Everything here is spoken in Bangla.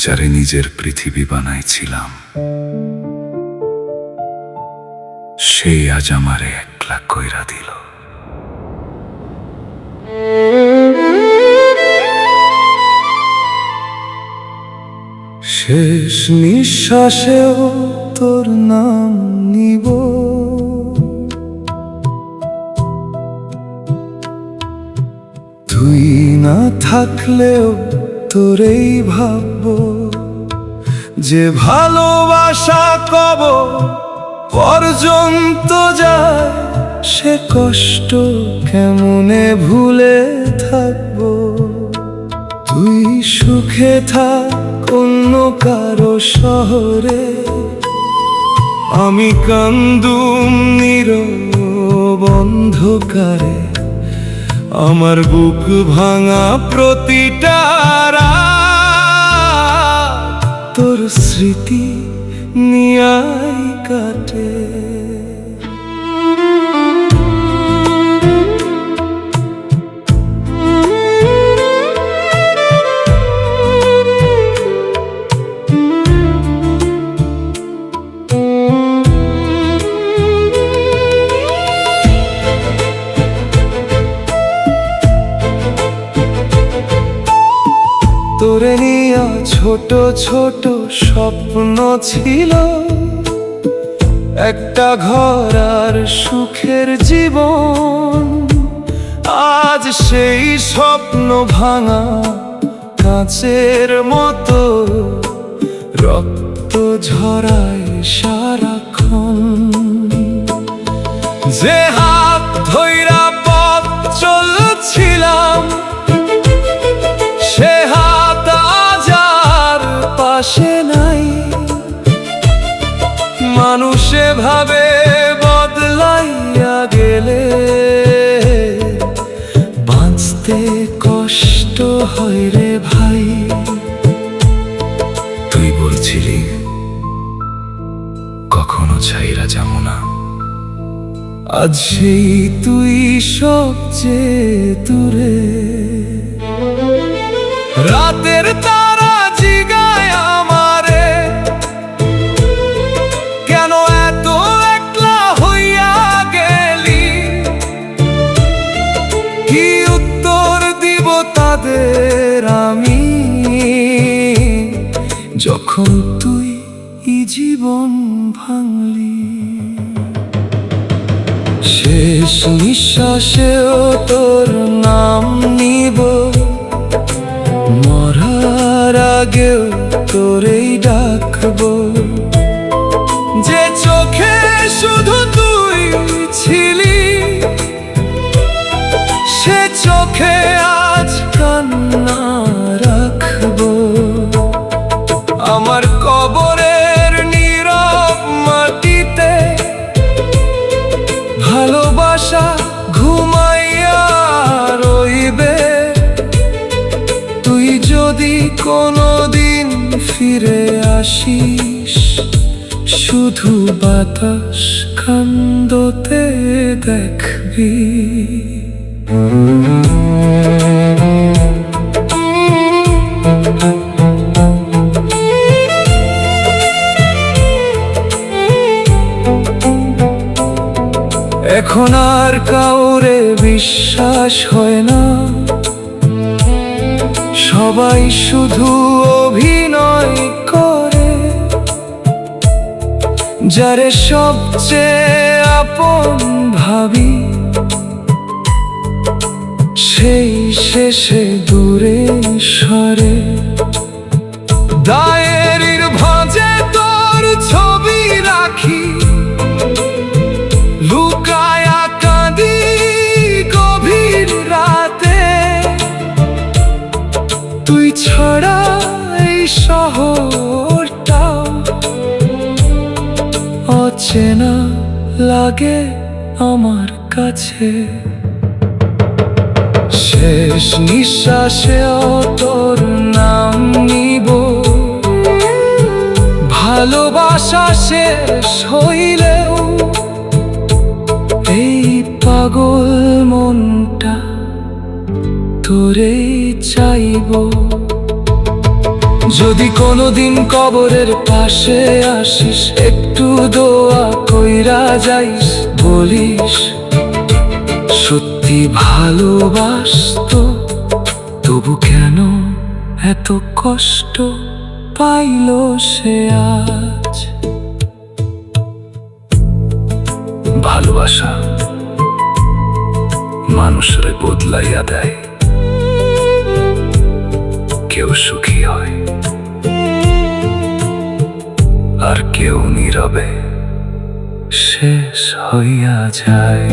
যারে নিজের পৃথিবী বানাইছিলাম, সেই আজ আমারে একলা কইরা দিল। শেষ নিঃশ্বাসেও তোর নাম নিব, তুই না থাকলেও তোরেই ভাবব, যে ভালোবাসা কব পর্যন্ত যায়, সে কষ্ট কেমনে ভুলে থাকবো। তুই সুখে থাক অন্য কারো শহরে, আমি কান্দুম নীরব অন্ধকারে। আমার বুক ভাঙা প্রতিটা রাত তোর স্মৃতি নিয়াই কাটে। তোরে নিয়া ছোট ছোট স্বপ্ন ছিল, একটা ঘর আর সুখের জীবন। আজ সেই স্বপ্ন ভাঙা কাঁচের মতো, রক্ত ঝরায় সারাক্ষণ। যে হাত ধইরা পথ চলছিলাম, সে হাত আজ আর পাশে নাই। মানুষে ভাবে বদলাইয়া গেলে, বাঁচতে কষ্ট হয় রে ভাই। তুই বলছিলি কখনো ছাইরা যাবো না, আজ সেই তুই সবচেয়ে দূরে। রাতের তারা জিগায় আমারে, কেন এত একলা হইয়া গেলি? কি উত্তর দিব তাদের আমি, যখন তুই জীবন ভাঙলি? শেষ নিঃশ্বাসেও তোর নাম নিব, মরার আগেও তোরেই ডাকবো। যে চোখে শুধু তুই ছিলি, সে চোখে আজ কান্না রাখবো। আমার কবরের নীরব মাটিতে ভালোবাসা ঘুমাইয়া রইবে। তুই যদি কোনোদিন ফিরে আসিস, শুধু বাতাস কান্দতে দেখবি। এখন আর কাউরে বিশ্বাস হয় না, সবাই শুধু অভিনয় করে। যারে সবচেয়ে আপন ভাবি, সেই শেষে দূরে সরে। ডায়েরির ভাঁজে তোর ছবি রাখি, লুকায়া কাঁদি গভীর রাতে। তুই ছাড়া এই শহরটা অচেনা লাগে আমার কাছে। শেষ নিঃশ্বাসেও তোর নাম নিব, ভালোবাসা শেষ হইলেও এই পাগল মনটা তোরে চাইব। যদি কোনোদিন কবরের পাশে আসিস, একটু দোয়া কইরা যাইস, বলিস সত্যি ভালোবাসতো, তবু কেন এত কষ্ট পাইল সে আজ। ভালোবাসা মানুষের বদলাইয়া দেয়, কেউ সুখী হয় আর কেউ নীরবে শেষ হইয়া যায়।